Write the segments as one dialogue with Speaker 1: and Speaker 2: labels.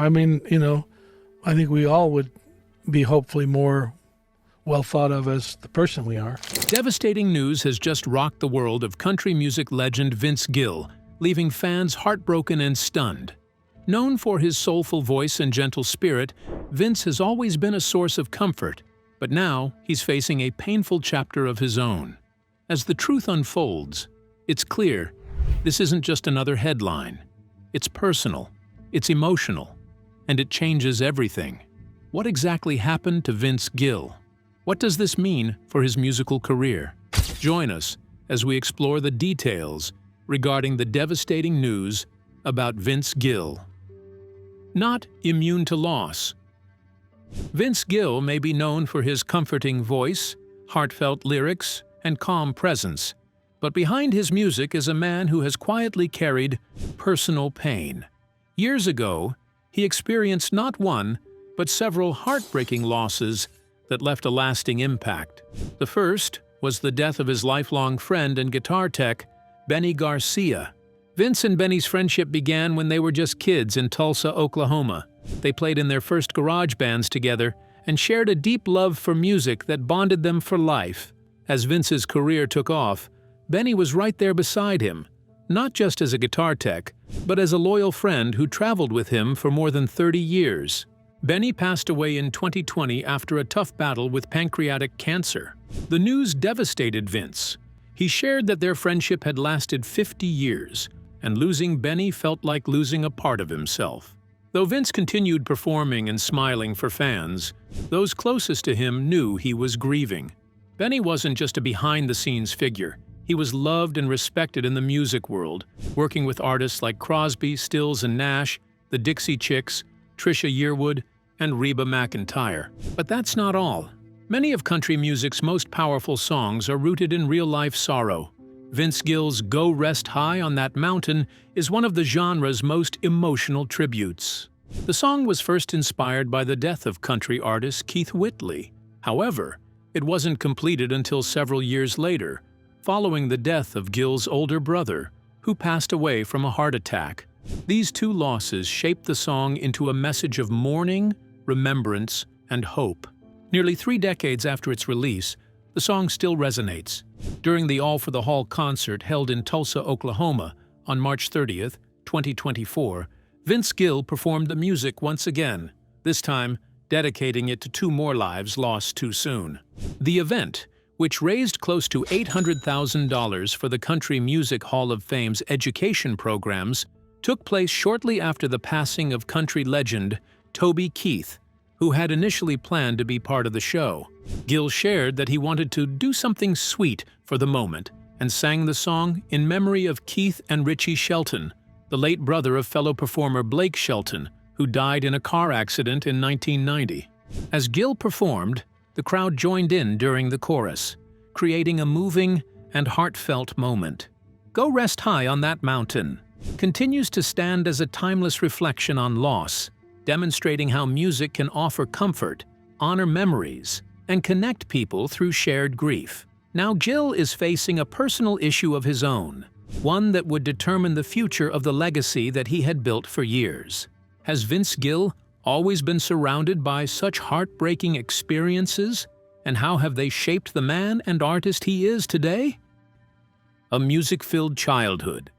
Speaker 1: I mean, I think we all would be hopefully more well thought of as the person we are.
Speaker 2: Devastating news has just rocked the world of country music legend Vince Gill, leaving fans heartbroken and stunned. Known for his soulful voice and gentle spirit, Vince has always been a source of comfort, but now he's facing a painful chapter of his own. As the truth unfolds, it's clear this isn't just another headline. It's personal, it's emotional, and it changes everything. What exactly happened to Vince Gill? What does this mean for his musical career? Join us as we explore the details regarding the devastating news about Vince Gill. Not immune to loss. Vince Gill may be known for his comforting voice, heartfelt lyrics, and calm presence, but behind his music is a man who has quietly carried personal pain. Years ago, he experienced not one, but several heartbreaking losses that left a lasting impact. The first was the death of his lifelong friend and guitar tech, Benny Garcia. Vince and Benny's friendship began when they were just kids in Tulsa, Oklahoma. They played in their first garage bands together and shared a deep love for music that bonded them for life. As Vince's career took off, Benny was right there beside him, not just as a guitar tech, but as a loyal friend who traveled with him for more than 30 years. Benny passed away in 2020 after a tough battle with pancreatic cancer. The news devastated Vince. He shared that their friendship had lasted 50 years, and losing Benny felt like losing a part of himself. Though Vince continued performing and smiling for fans, those closest to him knew he was grieving. Benny wasn't just a behind-the-scenes figure. He was loved and respected in the music world, working with artists like Crosby, Stills and Nash, the Dixie Chicks, Trisha Yearwood, and Reba McEntire. But that's not all. Many of country music's most powerful songs are rooted in real-life sorrow. Vince Gill's Go Rest High on That Mountain is one of the genre's most emotional tributes. The song was first inspired by the death of country artist Keith Whitley. However, it wasn't completed until several years later, following the death of Gill's older brother, who passed away from a heart attack. These two losses shaped the song into a message of mourning, remembrance, and hope. Nearly 3 decades after its release, the song still resonates. During the All for the Hall concert held in Tulsa, Oklahoma, on March 30th, 2024, Vince Gill performed the music once again, this time dedicating it to 2 more lives lost too soon. The event, which raised close to $800,000 for the Country Music Hall of Fame's education programs, took place shortly after the passing of country legend Toby Keith, who had initially planned to be part of the show. Gill shared that he wanted to do something sweet for the moment and sang the song in memory of Keith and Richie Shelton, the late brother of fellow performer Blake Shelton, who died in a car accident in 1990. As Gill performed, the crowd joined in during the chorus, creating a moving and heartfelt moment. Go Rest High on That Mountain continues to stand as a timeless reflection on loss, demonstrating how music can offer comfort, honor memories, and connect people through shared grief. Now Gill is facing a personal issue of his own, one that would determine the future of the legacy that he had built for years. Has Vince Gill always been surrounded by such heartbreaking experiences, and how have they shaped the man and artist he is today? A music-filled childhood.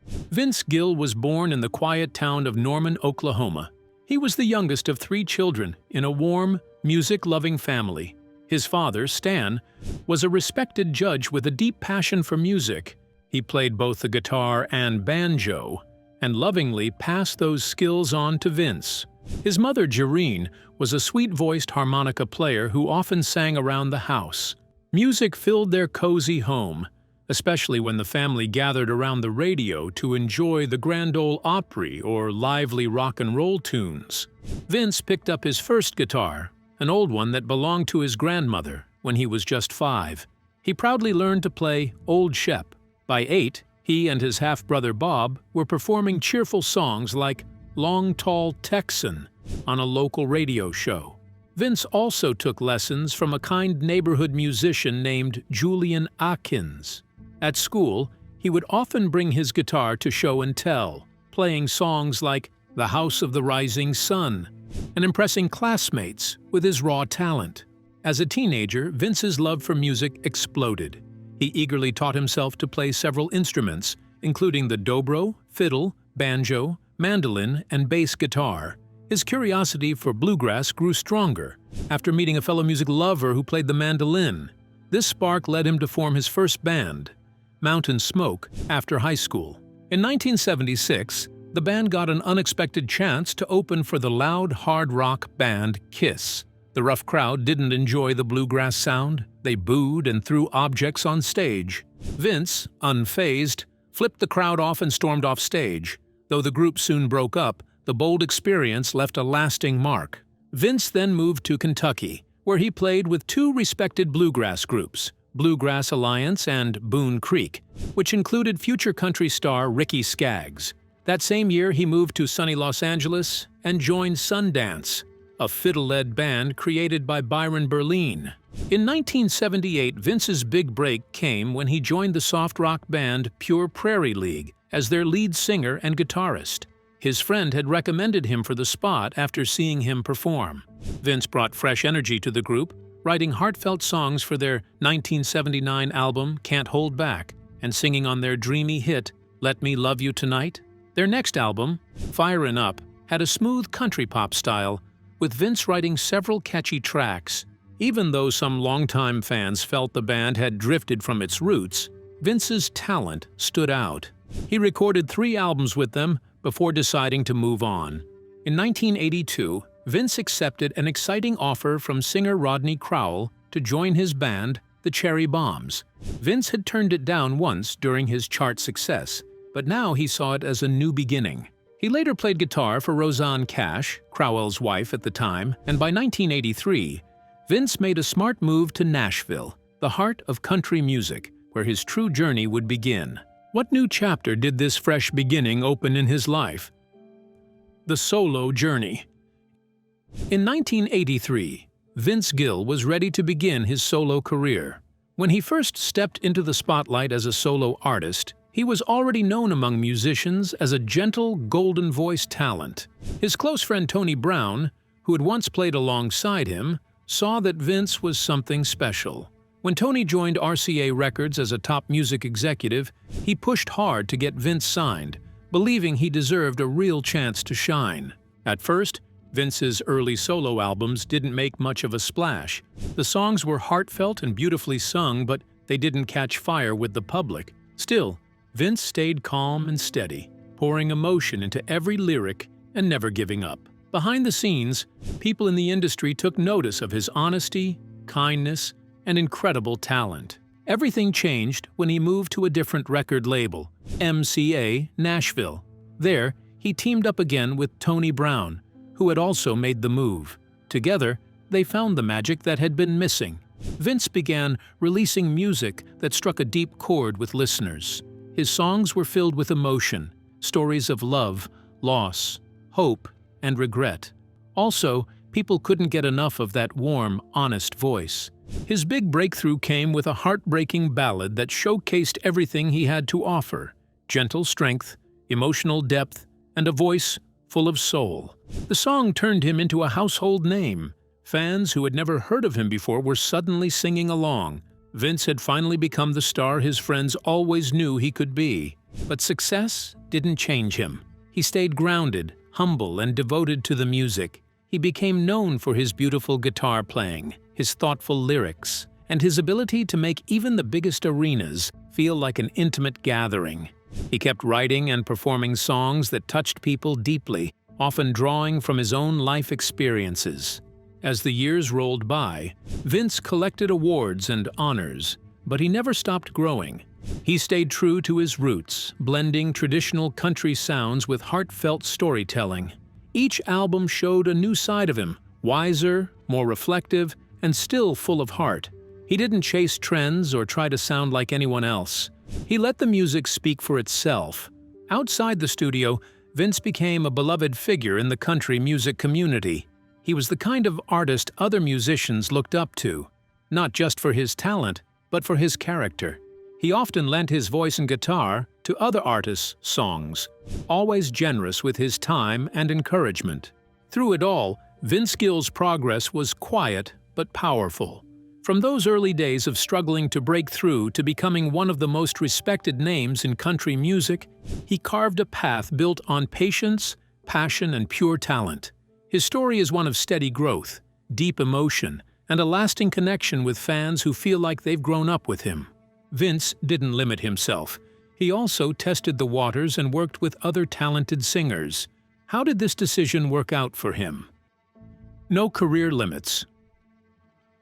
Speaker 2: Vince Gill was born in the quiet town of Norman, Oklahoma. He was the youngest of 3 children in a warm, music-loving family. His father, Stan, was a respected judge with a deep passion for music. He played both the guitar and banjo, and lovingly passed those skills on to Vince. His mother, Jareen, was a sweet-voiced harmonica player who often sang around the house. Music filled their cozy home, especially when the family gathered around the radio to enjoy the Grand Ole Opry or lively rock and roll tunes. Vince picked up his first guitar, an old one that belonged to his grandmother, when he was just 5. He proudly learned to play Old Shep. By 8, he and his half-brother Bob were performing cheerful songs like Long Tall Texan on a local radio show. Vince also took lessons from a kind neighborhood musician named Julian Atkins. At school, he would often bring his guitar to show and tell, playing songs like the House of the Rising Sun, and impressing classmates with his raw talent. As a teenager, Vince's love for music exploded. He eagerly taught himself to play several instruments, including the dobro, fiddle, banjo, mandolin, and bass guitar. His curiosity for bluegrass grew stronger after meeting a fellow music lover who played the mandolin. This spark led him to form his first band, Mountain Smoke, after high school. In 1976, the band got an unexpected chance to open for the loud hard rock band Kiss. The rough crowd didn't enjoy the bluegrass sound. They booed and threw objects on stage. Vince, unfazed, flipped the crowd off and stormed off stage. Though the group soon broke up, the bold experience left a lasting mark. Vince then moved to Kentucky, where he played with two respected bluegrass groups, Bluegrass Alliance and Boone Creek, which included future country star Ricky Skaggs. That same year, he moved to sunny Los Angeles and joined Sundance, a fiddle-led band created by Byron Berlin. In 1978, Vince's big break came when he joined the soft rock band Pure Prairie League as their lead singer and guitarist. His friend had recommended him for the spot after seeing him perform. Vince brought fresh energy to the group, writing heartfelt songs for their 1979 album Can't Hold Back and singing on their dreamy hit Let Me Love You Tonight. Their next album, Firin' Up, had a smooth country pop style, with Vince writing several catchy tracks. Even though some longtime fans felt the band had drifted from its roots, Vince's talent stood out. He recorded 3 albums with them before deciding to move on. In 1982, Vince accepted an exciting offer from singer Rodney Crowell to join his band, the Cherry Bombs. Vince had turned it down once during his chart success, but now he saw it as a new beginning. He later played guitar for Rosanne Cash, Crowell's wife at the time, and by 1983, Vince made a smart move to Nashville, the heart of country music, where his true journey would begin. What new chapter did this fresh beginning open in his life? The solo journey. In 1983, Vince Gill was ready to begin his solo career. When he first stepped into the spotlight as a solo artist, he was already known among musicians as a gentle, golden-voiced talent. His close friend Tony Brown, who had once played alongside him, saw that Vince was something special. When Tony joined RCA Records as a top music executive, he pushed hard to get Vince signed, believing he deserved a real chance to shine. At first, Vince's early solo albums didn't make much of a splash. The songs were heartfelt and beautifully sung, but they didn't catch fire with the public. Still, Vince stayed calm and steady, pouring emotion into every lyric and never giving up. Behind the scenes, people in the industry took notice of his honesty, kindness, and incredible talent. Everything changed when he moved to a different record label, MCA Nashville. There, he teamed up again with Tony Brown, who had also made the move. Together, they found the magic that had been missing. Vince began releasing music that struck a deep chord with listeners. His songs were filled with emotion, stories of love, loss, hope, and regret. Also, people couldn't get enough of that warm, honest voice. His big breakthrough came with a heartbreaking ballad that showcased everything he had to offer: gentle strength, emotional depth, and a voice full of soul. The song turned him into a household name. Fans who had never heard of him before were suddenly singing along. Vince had finally become the star his friends always knew he could be. But success didn't change him. He stayed grounded, humble, and devoted to the music. He became known for his beautiful guitar playing, his thoughtful lyrics, and his ability to make even the biggest arenas feel like an intimate gathering. He kept writing and performing songs that touched people deeply, often drawing from his own life experiences. As the years rolled by, Vince collected awards and honors, but he never stopped growing. He stayed true to his roots, blending traditional country sounds with heartfelt storytelling. Each album showed a new side of him, wiser, more reflective, and still full of heart. He didn't chase trends or try to sound like anyone else. He let the music speak for itself. Outside the studio, Vince became a beloved figure in the country music community. He was the kind of artist other musicians looked up to, not just for his talent, but for his character. He often lent his voice and guitar, to other artists' songs, always generous with his time and encouragement. Through it all, Vince Gill's progress was quiet but powerful. From those early days of struggling to break through to becoming one of the most respected names in country music, he carved a path built on patience, passion, and pure talent. His story is one of steady growth, deep emotion, and a lasting connection with fans who feel like they've grown up with him. Vince didn't limit himself. He also tested the waters and worked with other talented singers. How did this decision work out for him? No career limits.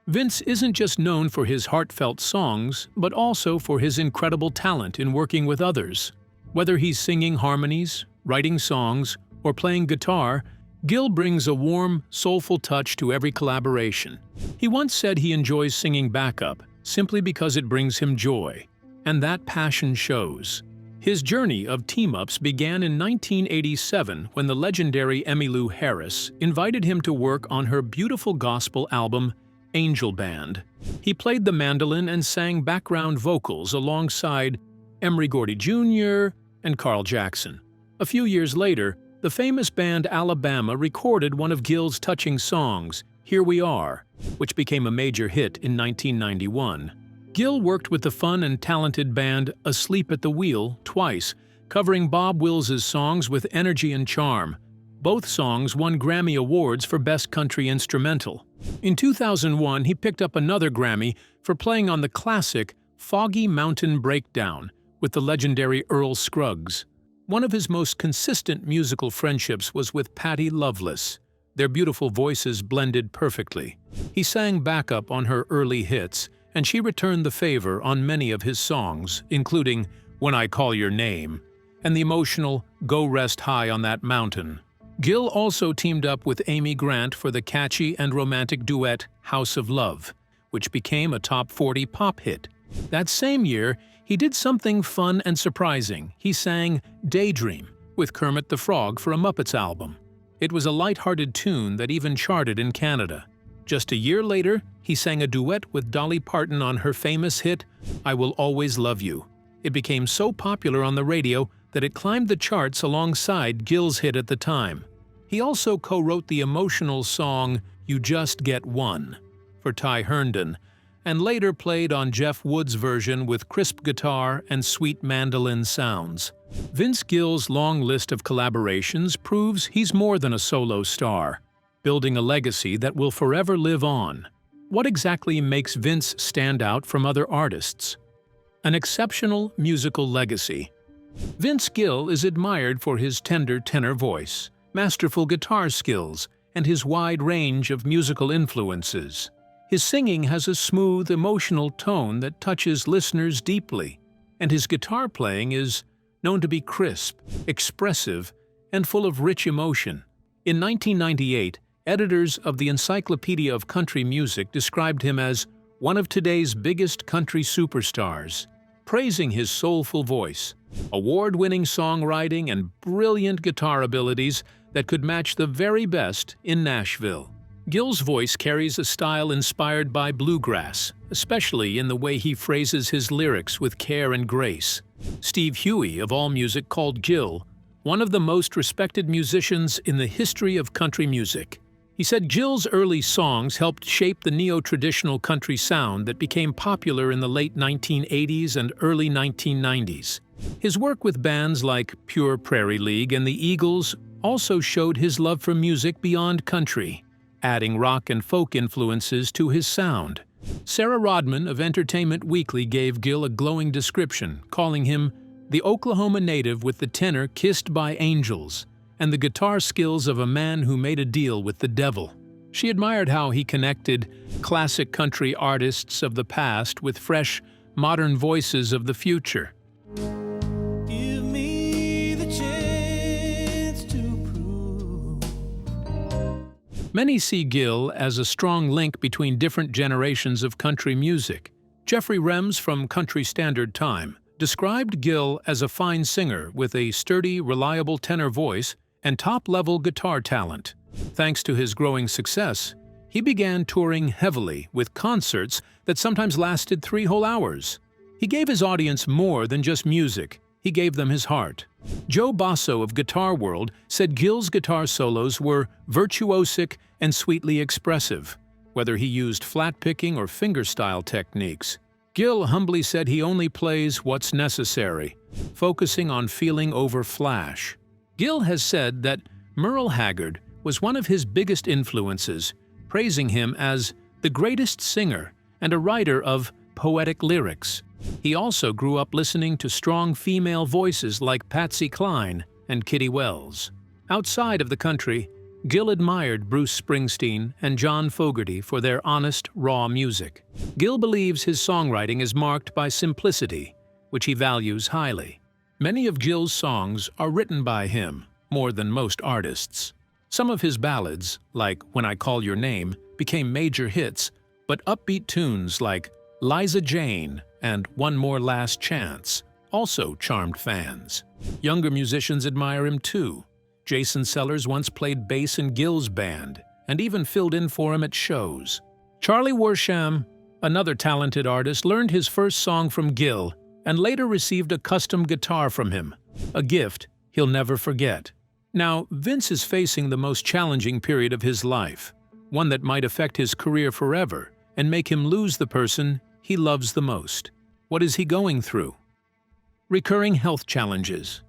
Speaker 2: Vince isn't just known for his heartfelt songs, but also for his incredible talent in working with others. Whether he's singing harmonies, writing songs, or playing guitar, Gill brings a warm, soulful touch to every collaboration. He once said he enjoys singing backup simply because it brings him joy, and that passion shows. His journey of team-ups began in 1987 when the legendary Emmylou Harris invited him to work on her beautiful gospel album, Angel Band. He played the mandolin and sang background vocals alongside Emory Gordy Jr. and Carl Jackson. A few years later, the famous band Alabama recorded one of Gill's touching songs, Here We Are, which became a major hit in 1991. Gill worked with the fun and talented band Asleep at the Wheel twice, covering Bob Wills's songs with energy and charm. Both songs won Grammy Awards for Best Country Instrumental. In 2001, he picked up another Grammy for playing on the classic Foggy Mountain Breakdown with the legendary Earl Scruggs. One of his most consistent musical friendships was with Patti Loveless. Their beautiful voices blended perfectly. He sang backup on her early hits, and she returned the favor on many of his songs, including When I Call Your Name and the emotional Go Rest High on That Mountain. Gill also teamed up with Amy Grant for the catchy and romantic duet House of Love, which became a top 40 pop hit. That same year, he did something fun and surprising. He sang Daydream with Kermit the Frog for a Muppets album. It was a light-hearted tune that even charted in Canada. Just a year later, he sang a duet with Dolly Parton on her famous hit, I Will Always Love You. It became so popular on the radio that it climbed the charts alongside Gill's hit at the time. He also co-wrote the emotional song You Just Get One for Ty Herndon, and later played on Jeff Wood's version with crisp guitar and sweet mandolin sounds. Vince Gill's long list of collaborations proves he's more than a solo star, building a legacy that will forever live on. What exactly makes Vince stand out from other artists? An exceptional musical legacy. Vince Gill is admired for his tender tenor voice, masterful guitar skills, and his wide range of musical influences. His singing has a smooth, emotional tone that touches listeners deeply, and his guitar playing is known to be crisp, expressive, and full of rich emotion. In 1998, editors of the Encyclopedia of Country Music described him as one of today's biggest country superstars, praising his soulful voice, award-winning songwriting, and brilliant guitar abilities that could match the very best in Nashville. Gill's voice carries a style inspired by bluegrass, especially in the way he phrases his lyrics with care and grace. Steve Huey of AllMusic called Gill one of the most respected musicians in the history of country music. He said Gill's early songs helped shape the neo-traditional country sound that became popular in the late 1980s and early 1990s. His work with bands like Pure Prairie League and the Eagles also showed his love for music beyond country, adding rock and folk influences to his sound. Sarah Rodman of Entertainment Weekly gave Gill a glowing description, calling him the Oklahoma native with the tenor kissed by angels and the guitar skills of a man who made a deal with the devil. She admired how he connected classic country artists of the past with fresh, modern voices of the future.
Speaker 3: Give me the chance to prove.
Speaker 2: Many see Gill as a strong link between different generations of country music. Jeffrey Rems from Country Standard Time described Gill as a fine singer with a sturdy, reliable tenor voice and top-level guitar talent. Thanks to his growing success, he began touring heavily with concerts that sometimes lasted 3 whole hours. He gave his audience more than just music. he gave them his heart. Joe Basso of Guitar World said Gill's guitar solos were virtuosic and sweetly expressive, whether he used flat-picking or fingerstyle techniques. Gill humbly said he only plays what's necessary, focusing on feeling over flash. Gill has said that Merle Haggard was one of his biggest influences, praising him as the greatest singer and a writer of poetic lyrics. He also grew up listening to strong female voices like Patsy Cline and Kitty Wells. Outside of the country, Gill admired Bruce Springsteen and John Fogerty for their honest, raw music. Gill believes his songwriting is marked by simplicity, which he values highly. Many of Gill's songs are written by him, more than most artists. Some of his ballads, like When I Call Your Name, became major hits, but upbeat tunes like Liza Jane and One More Last Chance also charmed fans. Younger musicians admire him too. Jason Sellers once played bass in Gill's band and even filled in for him at shows. Charlie Worsham, another talented artist, learned his first song from Gill and later received a custom guitar from him, a gift he'll never forget. Now, Vince is facing the most challenging period of his life, one that might affect his career forever and make him lose the person he loves the most. What is he going through? Recurring health challenges.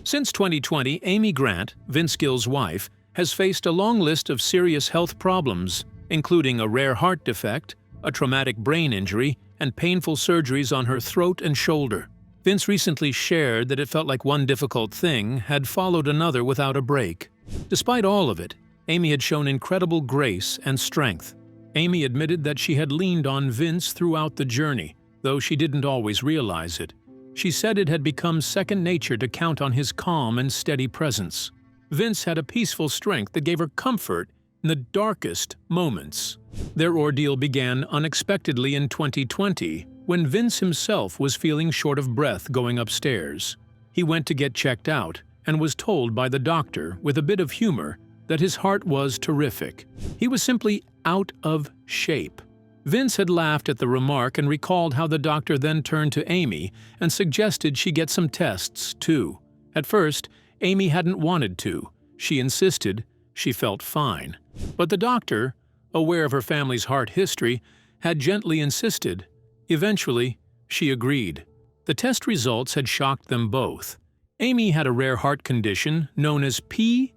Speaker 2: Since 2020, Amy Grant, Vince Gill's wife, has faced a long list of serious health problems, including a rare heart defect, a traumatic brain injury, and painful surgeries on her throat and shoulder. Vince recently shared that it felt like one difficult thing had followed another without a break. Despite all of it, Amy had shown incredible grace and strength. Amy admitted that she had leaned on Vince throughout the journey, though she didn't always realize it. She said it had become second nature to count on his calm and steady presence. Vince had a peaceful strength that gave her comfort in the darkest moments. Their ordeal began unexpectedly in 2020, when Vince himself was feeling short of breath going upstairs. He went to get checked out and was told by the doctor, with a bit of humor, that his heart was terrific. He was simply out of shape. Vince had laughed at the remark and recalled how the doctor then turned to Amy and suggested she get some tests, too. At first, Amy hadn't wanted to. She insisted she felt fine. But the doctor, aware of her family's heart history, had gently insisted. Eventually, she agreed. The test results had shocked them both. Amy had a rare heart condition known as PAPVR,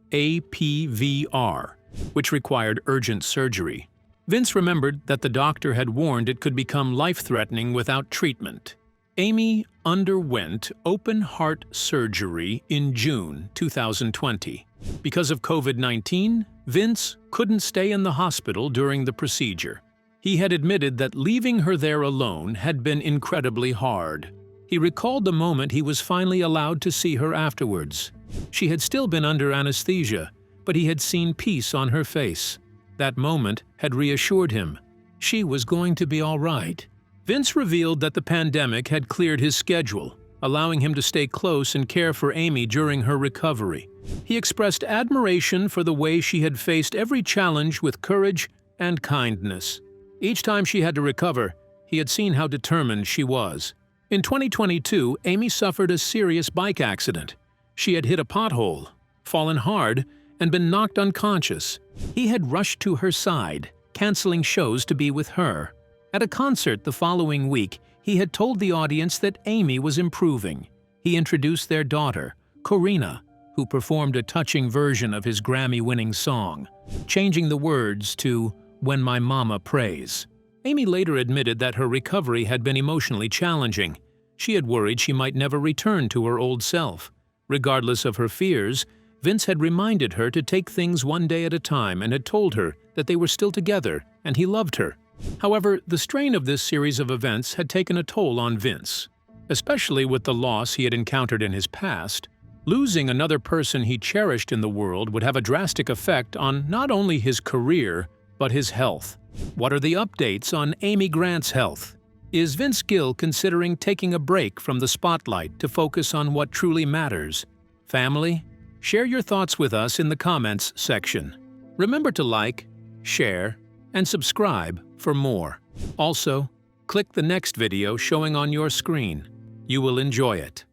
Speaker 2: which required urgent surgery. Vince remembered that the doctor had warned it could become life-threatening without treatment. Amy underwent open-heart surgery in June 2020. Because of COVID-19, Vince couldn't stay in the hospital during the procedure. He had admitted that leaving her there alone had been incredibly hard. He recalled the moment he was finally allowed to see her afterwards. She had still been under anesthesia, but he had seen peace on her face. That moment had reassured him. She was going to be all right. Vince revealed that the pandemic had cleared his schedule, allowing him to stay close and care for Amy during her recovery. He expressed admiration for the way she had faced every challenge with courage and kindness. Each time she had to recover, he had seen how determined she was. In 2022, Amy suffered a serious bike accident. She had hit a pothole, fallen hard, and been knocked unconscious. He had rushed to her side, canceling shows to be with her. At a concert the following week, he had told the audience that Amy was improving. He introduced their daughter, Corina, who performed a touching version of his Grammy-winning song, changing the words to When My Mama Prays. Amy later admitted that her recovery had been emotionally challenging. She had worried she might never return to her old self. Regardless of her fears, Vince had reminded her to take things one day at a time and had told her that they were still together and he loved her. However, the strain of this series of events had taken a toll on Vince. Especially with the loss he had encountered in his past, losing another person he cherished in the world would have a drastic effect on not only his career, but his health. What are the updates on Amy Grant's health? Is Vince Gill considering taking a break from the spotlight to focus on what truly matters? Family? Share your thoughts with us in the comments section. Remember to like, share, and subscribe for more. Also, click the next video showing on your screen. You will enjoy it.